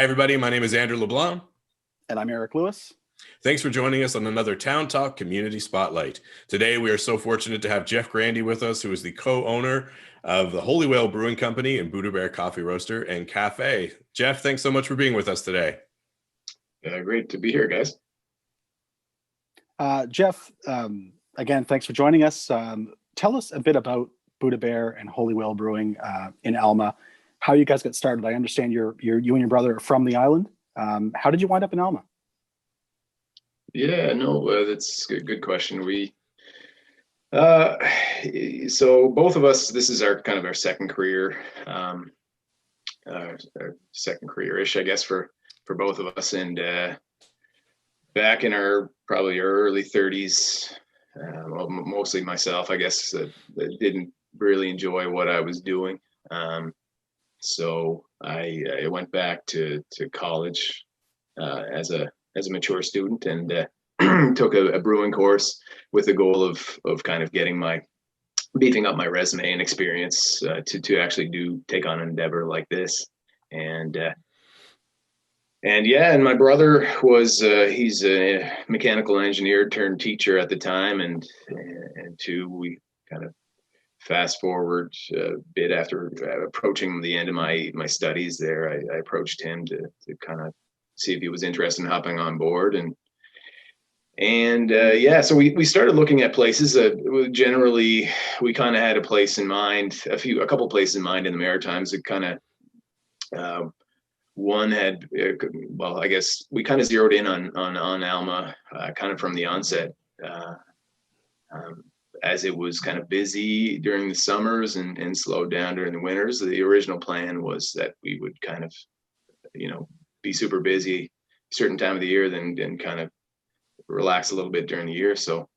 everybody. My name is Andrew LeBlanc. And I'm Eric Lewis. Thanks for joining us on another Town Talk Community Spotlight. Today, we are so fortunate to have Jeff Grandy with us, who is the co-owner of the Holy Whale Brewing Company and Buddha Bear Coffee Roaster and Cafe. Jeff, thanks so much for being with us today. Great to be here, guys. Jeff, again, thanks for joining us. Tell us a bit about Buddha Bear and Holy Whale Brewing in Alma. How you guys got started? I understand you and your brother are from the island. How did you wind up in Alma? Yeah, no, that's a good question. So both of us, this is our kind of our second career, our second career-ish, I guess, for both of us. And back in our probably early 30s, well, mostly myself, I guess, that didn't really enjoy what I was doing. So I went back to college as a mature student and took a brewing course with the goal of kind of beefing up my resume and experience to actually take on an endeavor like this. And my brother was he's a mechanical engineer turned teacher at the time, and we kind of fast forward a bit after approaching the end of my studies there. I approached him to kind of see if he was interested in hopping on board, so we started looking at places. Generally, we kind of had a place in mind, a couple places in mind in the Maritimes. It kind of one had, well, I guess we kind of zeroed in on Alma kind of from the onset, as it was kind of busy during the summers and slowed down during the winters. The original plan was that we would kind of, be super busy a certain time of the year, then kind of relax a little bit during the year. So,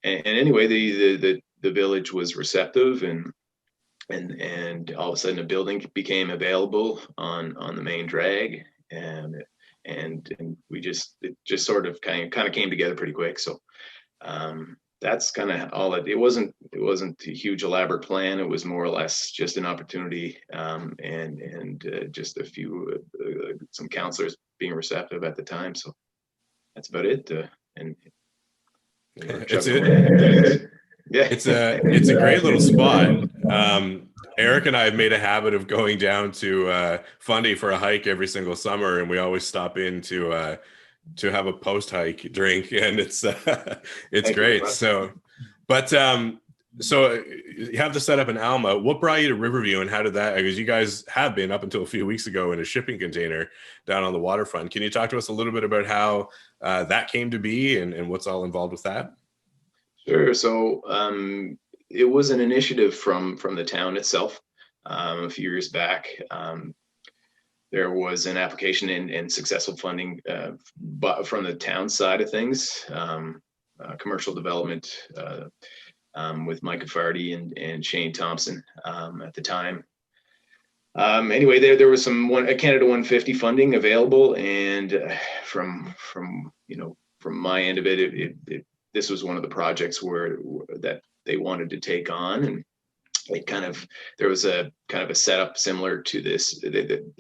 anyway, the village was receptive, and all of a sudden a building became available on the main drag, and it just sort of kind of came together pretty quick. So, that's kind of all it wasn't a huge elaborate plan. It was more or less just an opportunity, and just a few some counselors being receptive at the time. So that's about it. It's a great little spot. Eric and I have made a habit of going down to Fundy for a hike every single summer, and we always stop in to have a post hike drink, and it's great. So you have the setup in Alma. What brought you to Riverview, and how did that, because you guys have been up until a few weeks ago in a shipping container down on the waterfront. Can you talk to us a little bit about how that came to be and what's all involved with that? Sure. So it was an initiative from the town itself. A few years back, there was an application and successful funding from the town side of things, commercial development with Mike Fardy and Shane Thompson at the time. Anyway, there was some Canada 150 funding available, and from my end of it, this was one of the projects that they wanted to take on, and there was a kind of a setup similar to this.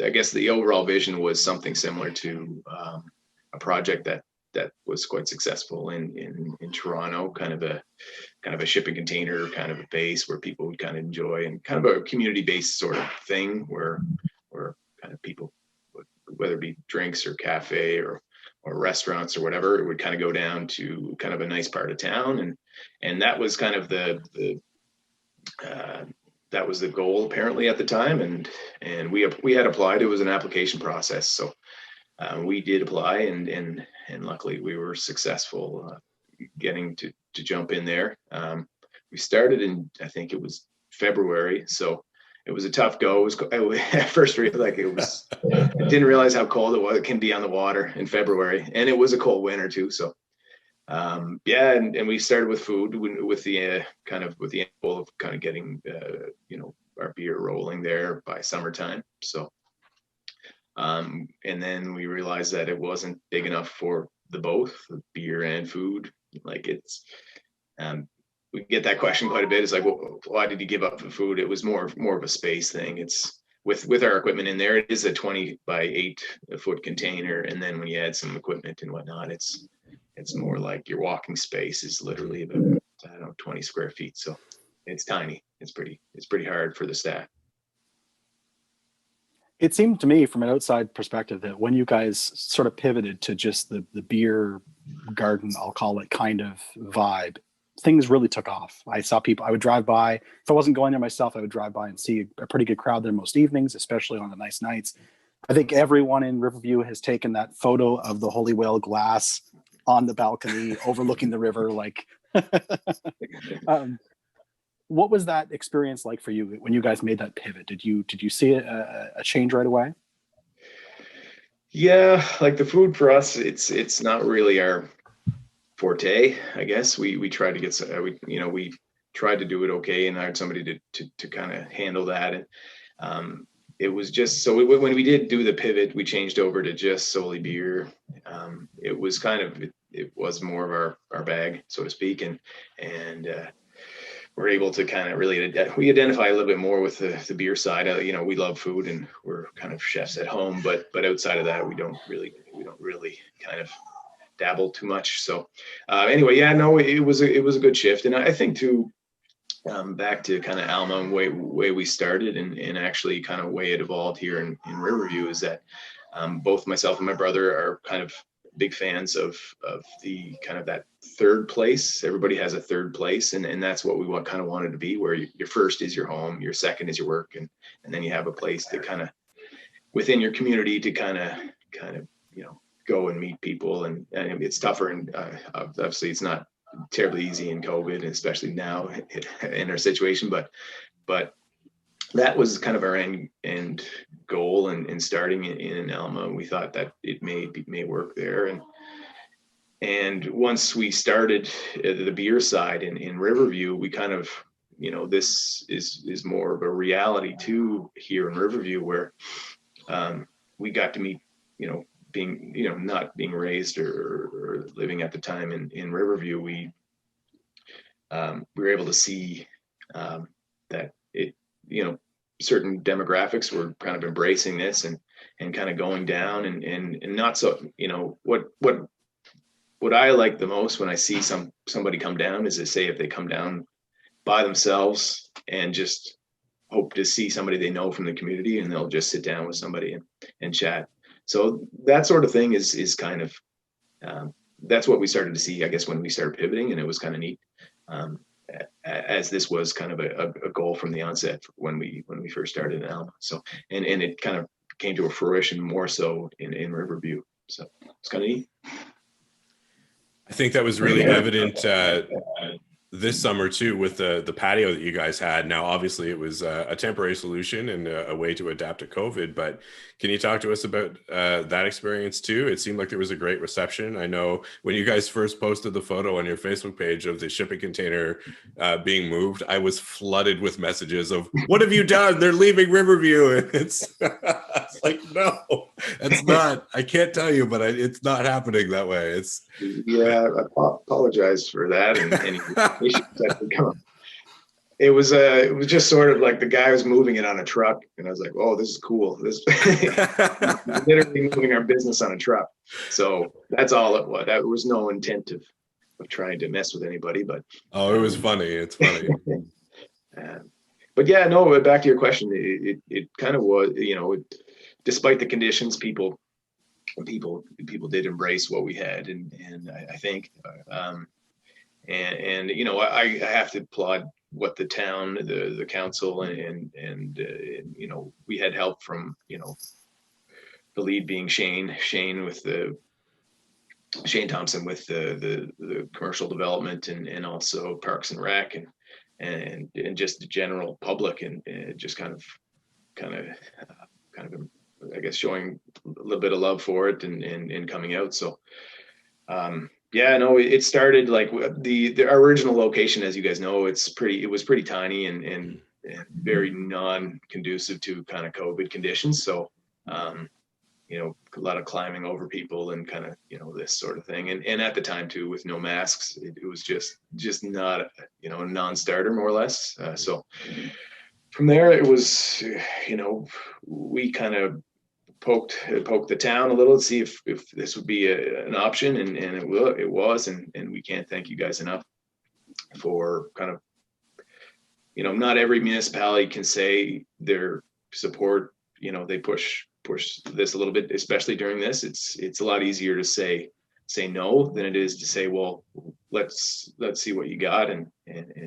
I guess the overall vision was something similar to a project that was quite successful in Toronto, kind of a shipping container, kind of a base where people would kind of enjoy, and kind of a community-based sort of thing where kind of people would, whether it be drinks or cafe or restaurants or whatever, it would kind of go down to kind of a nice part of town, and that was kind of that was the goal apparently at the time, and we had applied. It was an application process, so we did apply, and luckily we were successful getting to jump in there. We started in, I think it was February, so it was a tough go. At first, I didn't realize how cold it can be on the water in February, and it was a cold winter too. So, and we started with food, with the goal of kind of getting our beer rolling there by summertime. So, and then we realized that it wasn't big enough for both beer and food. We get that question quite a bit. It's like, well, why did you give up the food? It was more of a space thing. with our equipment in there, it is a 20 by 8 foot container. And then when you add some equipment and whatnot, it's more like your walking space is literally about, I don't know, 20 square feet. So it's tiny. It's pretty hard for the staff. It seemed to me from an outside perspective that when you guys sort of pivoted to just the beer garden, I'll call it, kind of vibe, things really took off. I saw people, I would drive by, if I wasn't going there myself, I would drive by and see a pretty good crowd there most evenings, especially on the nice nights. I think everyone in Riverview has taken that photo of the Holy Whale glass on the balcony overlooking the river. Like, what was that experience like for you when you guys made that pivot? Did you see a change right away? Yeah, like the food for us, it's not really our forte, I guess. We tried to get we tried to do it okay and hired somebody to kind of handle that. And it was just, so when we did do the pivot, we changed over to just solely beer. It was kind of, it was more of our bag, so to speak. And we're able to kind of really, we identify a little bit more with the beer side. We love food and we're kind of chefs at home, but outside of that, we don't really kind of dabble too much. So anyway, yeah, no, it was a good shift. And I think too, back to kind of Alma and way we started and actually kind of way it evolved here in Riverview is that both myself and my brother are kind of big fans of the kind of that third place. Everybody has a third place, and that's what we kind of wanted to be, where your first is your home, your second is your work, and then you have a place to kind of within your community to kind of go and meet people. And it's tougher, and obviously it's not terribly easy in COVID, and especially now in our situation, but that was kind of our end goal and starting in Alma. We thought that it may work there. And once we started the beer side in Riverview, we kind of, this is more of a reality too here in Riverview, where we got to meet, being, not being raised or living at the time in Riverview, we were able to see that it, certain demographics were kind of embracing this and kind of going down and not so, what I like the most when I see somebody come down is to say, if they come down by themselves and just hope to see somebody they know from the community, and they'll just sit down with somebody and chat. So that sort of thing is kind of, that's what we started to see, I guess, when we started pivoting, and it was kind of neat. As this was kind of a goal from the onset when we first started in Alma. So, and it kind of came to a fruition more so in Riverview. So it's kind of neat. I think that was really evident this summer too, with the patio that you guys had. Now, obviously it was a temporary solution and a way to adapt to COVID, but can you talk to us about that experience too? It seemed like there was a great reception. I know when you guys first posted the photo on your Facebook page of the shipping container being moved, I was flooded with messages of, what have you done? They're leaving Riverview. And it's like, no, it's not. I can't tell you, but it's not happening that way. It's I apologize for that. And any issues that would come. It was just sort of like the guy was moving it on a truck, and I was like, "Oh, this is cool. This literally moving our business on a truck." So that's all it was. There was no intent of trying to mess with anybody, but it was funny. It's funny. But yeah, no. Back to your question, it kind of was. Despite the conditions, people did embrace what we had, and I think, and I have to applaud what the town, the council, and we had help from the lead being Shane Thompson with the commercial development and also Parks and Rec and just the general public and just kind of I guess showing a little bit of love for it and coming out. So it started like our original location, as you guys know, it was pretty tiny and very non-conducive to kind of COVID conditions. So, a lot of climbing over people and kind of, this sort of thing. And at the time too, with no masks, it was just not, a non-starter more or less. So From there, it was, we kind of poked the town a little to see if this would be an option, and it was, and we can't thank you guys enough for kind of, not every municipality can say their support. They push this a little bit, especially during this. It's a lot easier to say no than it is to say, well, let's see what you got and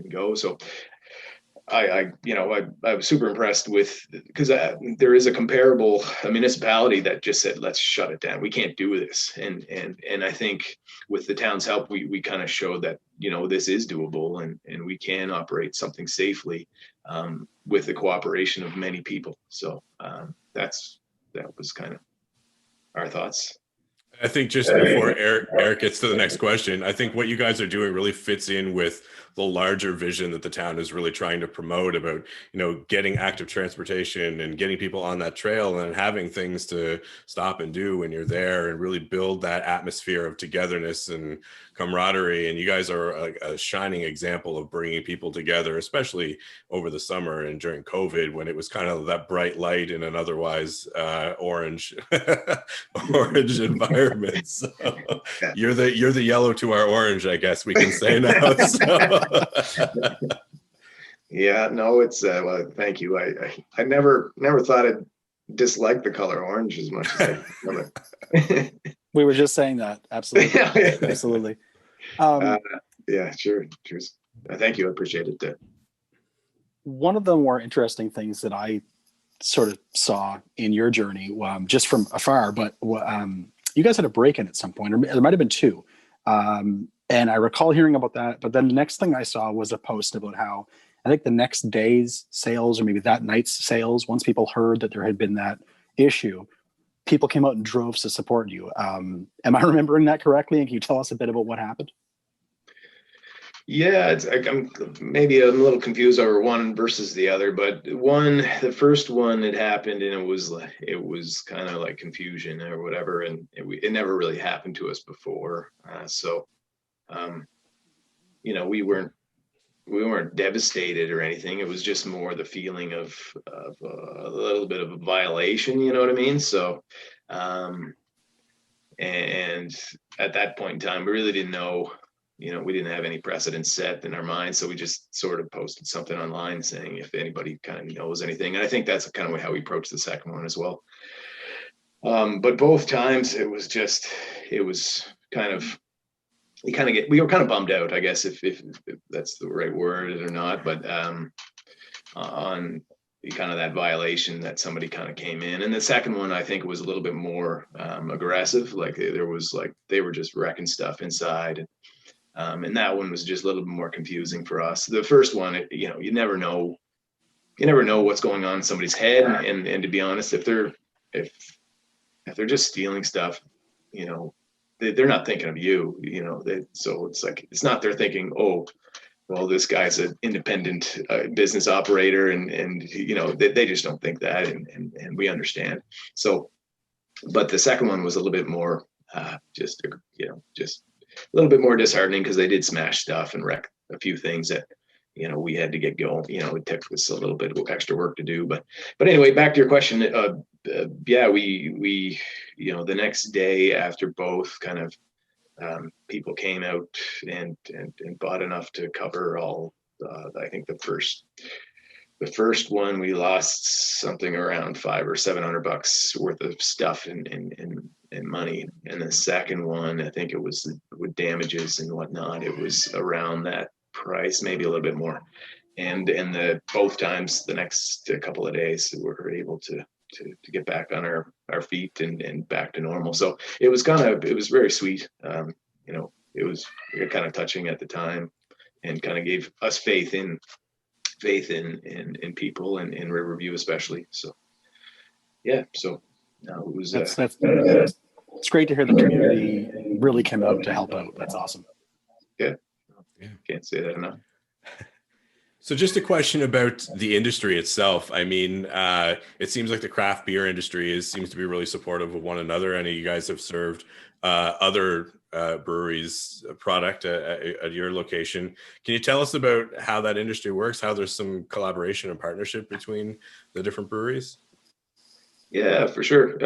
go. So I was super impressed with, because there is a comparable municipality that just said, let's shut it down. We can't do this. And I think with the town's help, we kind of showed that, this is doable, and we can operate something safely with the cooperation of many people. So that was kind of our thoughts. I think just before Eric gets to the next question, I think what you guys are doing really fits in with the larger vision that the town is really trying to promote about, getting active transportation and getting people on that trail and having things to stop and do when you're there, and really build that atmosphere of togetherness and camaraderie. And you guys are a shining example of bringing people together, especially over the summer and during COVID, when it was kind of that bright light in an otherwise orange environment. So you're the yellow to our orange, I guess we can say now. So. Yeah, no, it's well, thank you. I never thought I'd dislike the color orange as much as I love it. We were just saying that. Absolutely. Yeah. Absolutely. Yeah, sure. Cheers. Thank you. I appreciate it. One of the more interesting things that I sort of saw in your journey, just from afar, but you guys had a break-in at some point, or there might have been two. And I recall hearing about that. But then the next thing I saw was a post about how, I think the next day's sales, or maybe that night's sales, once people heard that there had been that issue, people came out in droves to support you. Am I remembering that correctly? And can you tell us a bit about what happened? Yeah, I'm maybe a little confused over one versus the other, but the first one had happened, and it was kind of like confusion or whatever, and it never really happened to us before. We weren't devastated or anything. It was just more the feeling of a little bit of a violation, you know what I mean? So, and at that point in time, we really didn't know, we didn't have any precedent set in our minds. So we just sort of posted something online saying if anybody kind of knows anything. And I think that's kind of how we approached the second one as well. But both times it was kind of, we were kind of bummed out, I guess, if that's the right word or not, but on kind of that violation that somebody kind of came in. And the second one, I think, was a little bit more aggressive. Like they were just wrecking stuff inside. And that one was just a little bit more confusing for us. The first one, you never know what's going on in somebody's head. And to be honest, if they're just stealing stuff, they're not thinking of you, so it's like, it's not they're thinking, oh, well, this guy's an independent business operator, and they just don't think that, and we understand. So, but the second one was a little bit more just a little bit more disheartening, because they did smash stuff and wreck a few things that we had to get going. It took us a little bit of extra work to do, but anyway, back to your question. Yeah, we the next day after both, kind of people came out and bought enough to cover all. I think the first one, we lost something around $500 or $700 worth of stuff and money, and the second one, I think it was with damages and whatnot, it was around that price, maybe a little bit more. And both times, the next couple of days, we were able to get back on our feet and back to normal. So it was very sweet. It was kind of touching at the time, and kind of gave us faith in people, and in Riverview especially. So yeah, so no, it was it's great to hear the community really came out to help out. That's awesome. Yeah, can't say that enough. So just a question about the industry itself. I mean, it seems like the craft beer industry seems to be really supportive of one another. And you guys have served other breweries product at your location. Can you tell us about how that industry works, how there's some collaboration and partnership between the different breweries? Yeah, for sure.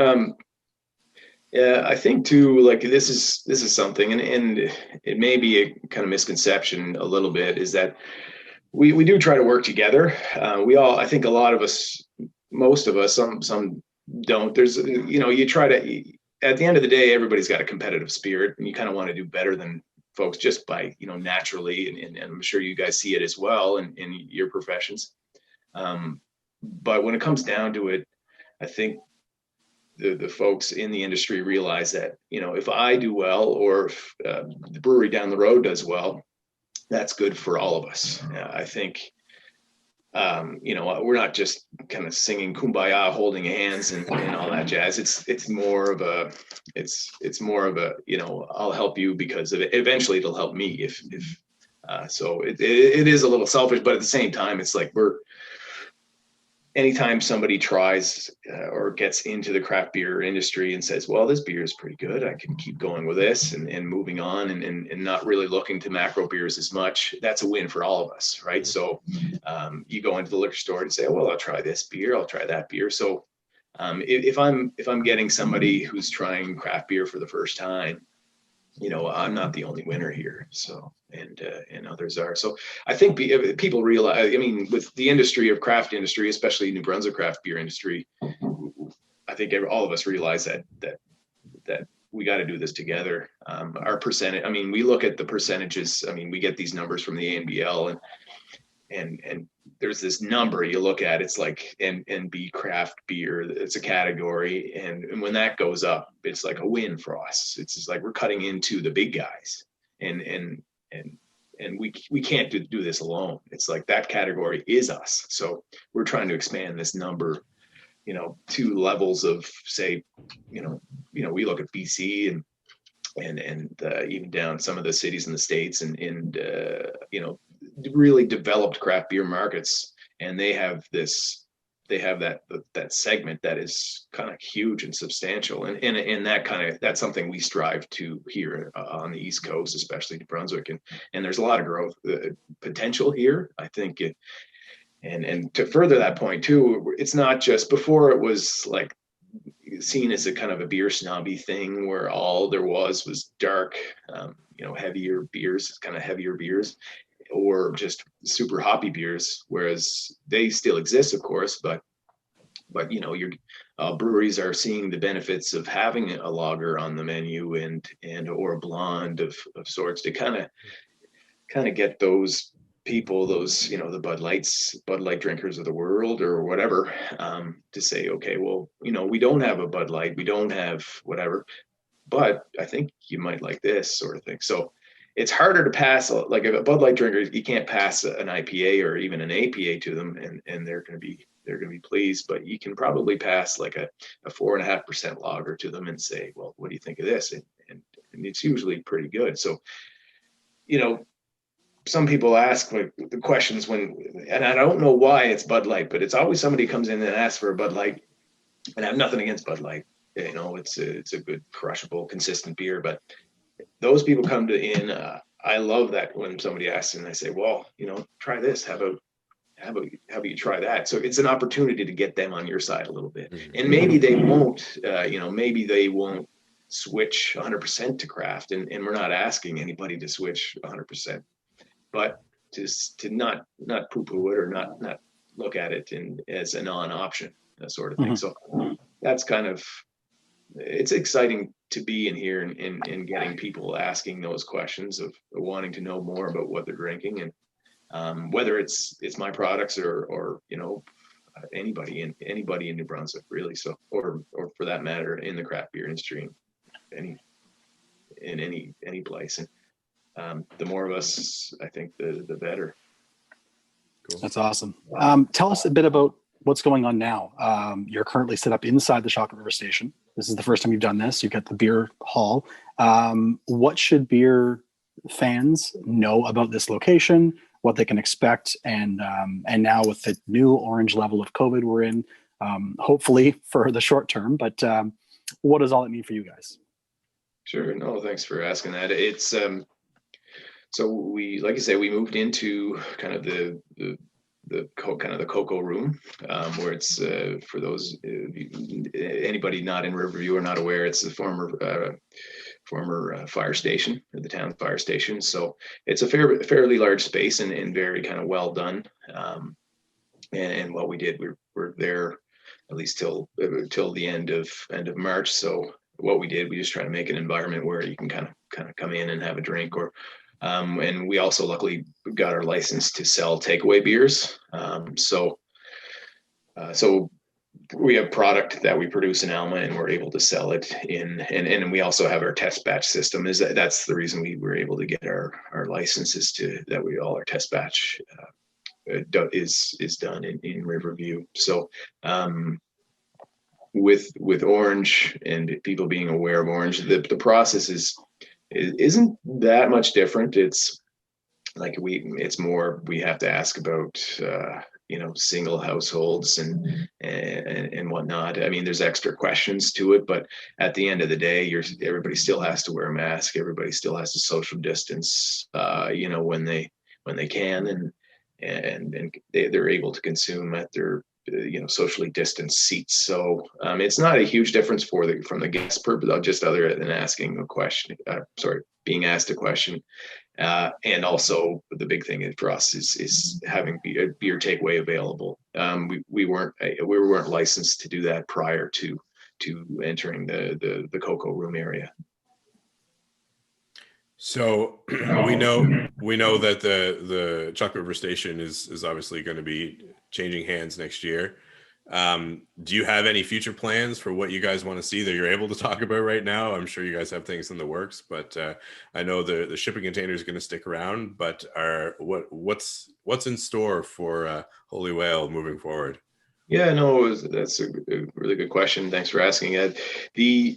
Yeah, I think too, like this is something, and it may be a kind of misconception a little bit, is that we do try to work together. We all, I think a lot of us, most of us, some don't. There's, you try to, at the end of the day, everybody's got a competitive spirit, and you kind of want to do better than folks just by, naturally, and I'm sure you guys see it as well in your professions. But when it comes down to it, I think the folks in the industry realize that, if I do well, or if the brewery down the road does well, that's good for all of us. I think, we're not just kind of singing kumbaya, holding hands and all that jazz. It's more of a, I'll help you because of it. Eventually it'll help me if so it is a little selfish, but at the same time, it's like anytime somebody tries or gets into the craft beer industry and says, well, this beer is pretty good, I can keep going with this and moving on and not really looking to macro beers as much, that's a win for all of us, right? So you go into the liquor store and say, oh, well, I'll try this beer, I'll try that beer. So if I'm getting somebody who's trying craft beer for the first time, I'm not the only winner here. So, and others are. So I think people realize, with the industry of craft industry, especially New Brunswick craft beer industry, I think all of us realize that we got to do this together. Our percentage, we look at the percentages. We get these numbers from the ANBL, and there's this number you look at, it's like NB craft beer, it's a category, and when that goes up, it's like a win for us. It's just like we're cutting into the big guys, and we can't do this alone. It's like that category is us, so we're trying to expand this number, to levels of, say, we look at BC and even down some of the cities in the States and really developed craft beer markets, and they have that segment that is kind of huge and substantial, and that's something we strive to here on the East Coast, especially New Brunswick, and there's a lot of growth potential here, I think. And to further that point too, it's not just, before it was like seen as a kind of a beer snobby thing where all there was dark, heavier beers, kind of heavier beers, or just super hoppy beers, whereas they still exist, of course, but your breweries are seeing the benefits of having a lager on the menu and or a blonde of sorts to kind of get those people, those, the Bud Light drinkers of the world or whatever, to say, okay, well, we don't have a Bud Light, we don't have whatever, but I think you might like this sort of thing. So it's harder to pass, like a Bud Light drinker, you can't pass an IPA or even an APA to them and they're going to be pleased, but you can probably pass like a 4.5% lager to them and say, well, what do you think of this? And it's usually pretty good. So, some people ask like the questions and I don't know why it's Bud Light, but it's always somebody comes in and asks for a Bud Light, and I have nothing against Bud Light. It's a good crushable, consistent beer, but those people come in. I love that when somebody asks and I say, well, try this. How about you try that? So it's an opportunity to get them on your side a little bit. And maybe they won't, maybe they won't switch 100% to craft. And we're not asking anybody to switch 100%, but just to not poo-poo it or not look at it as a non-option, that sort of thing. So that's kind of, it's exciting to be in here and getting people asking those questions of wanting to know more about what they're drinking, and whether it's my products or anybody in New Brunswick, really. So or for that matter in the craft beer industry, in any place. And the more of us, I think the better. Cool. That's awesome. Tell us a bit about what's going on now. You're currently set up inside the Chocolate River Station. This is the first time you've done this. You've got the beer hall. What should beer fans know about this location, what they can expect, and now with the new orange level of COVID we're in, hopefully for the short term, but what does all it mean for you guys? Sure. No, thanks for asking that. It's so we, like you say, we moved into kind of kind of the cocoa room, where it's for those anybody not in Riverview or not aware, it's the former fire station, or the town fire station. So it's a fairly large space, and very kind of well done. And what we did, we're there at least till the end of March. So what we did, we just try to make an environment where you can kind of come in and have a drink, or and we also luckily got our license to sell takeaway beers. So we have product that we produce in Alma, and we're able to sell it and we also have our test batch system. That's the reason we were able to get our licenses, to that we all our test batch is done in Riverview. So with Orange and people being aware of Orange, the process isn't that much different. It's like it's more, we have to ask about single households and whatnot. I mean, there's extra questions to it, but at the end of the day, everybody still has to wear a mask. Everybody still has to social distance, when they can, and they're able to consume at their socially distanced seats. So it's not a huge difference from the guest purpose, just other than asking a question. Being asked a question. And also the big thing for us is having beer takeaway available. We weren't licensed to do that prior to entering the cocoa room area. So we know that the Chalk River Station is obviously going to be changing hands next year. Do you have any future plans for what you guys want to see that you're able to talk about right now? I'm sure you guys have things in the works, but I know the shipping container is going to stick around. But what's in store for Holy Whale moving forward? Yeah, no, that's a really good question. Thanks for asking it.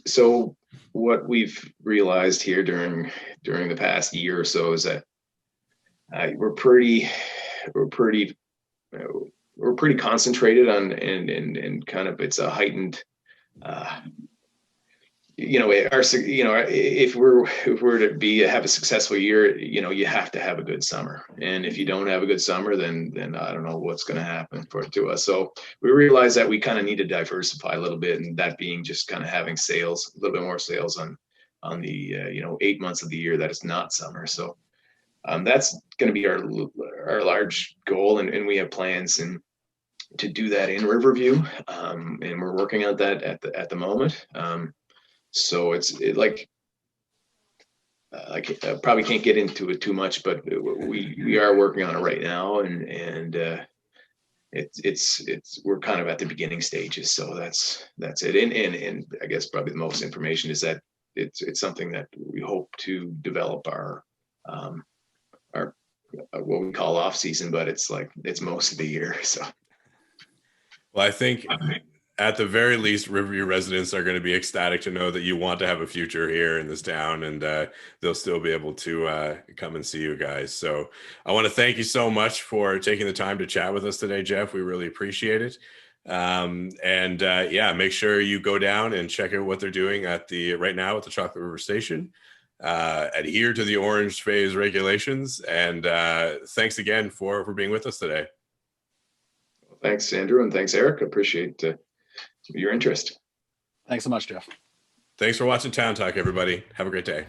So what we've realized here during the past year or so is that we're pretty concentrated on, and kind of, it's a heightened if we're to have a successful year, you have to have a good summer. And if you don't have a good summer, then I don't know what's going to happen to us. So we realized that we kind of need to diversify a little bit, and that being just kind of having a little bit more sales on the 8 months of the year that it's not summer. So that's going to be our large goal, and we have plans to do that in Riverview, and we're working on that at the moment. So I probably can't get into it too much, but we are working on it right now, and we're kind of at the beginning stages. So that's it. And I guess probably the most information is that it's something that we hope to develop our what we call off season, but it's most of the year. So, well, I think at the very least, Riverview residents are going to be ecstatic to know that you want to have a future here in this town, and they'll still be able to come and see you guys. So I want to thank you so much for taking the time to chat with us today, Jeff. We really appreciate it. Make sure you go down and check out what they're doing right now at the Chocolate River Station. Adhere to the orange phase regulations, and thanks again for being with us today. Thanks, Andrew, and thanks, Eric. I appreciate your interest. Thanks so much, Jeff. Thanks for watching Town Talk, everybody. Have a great day.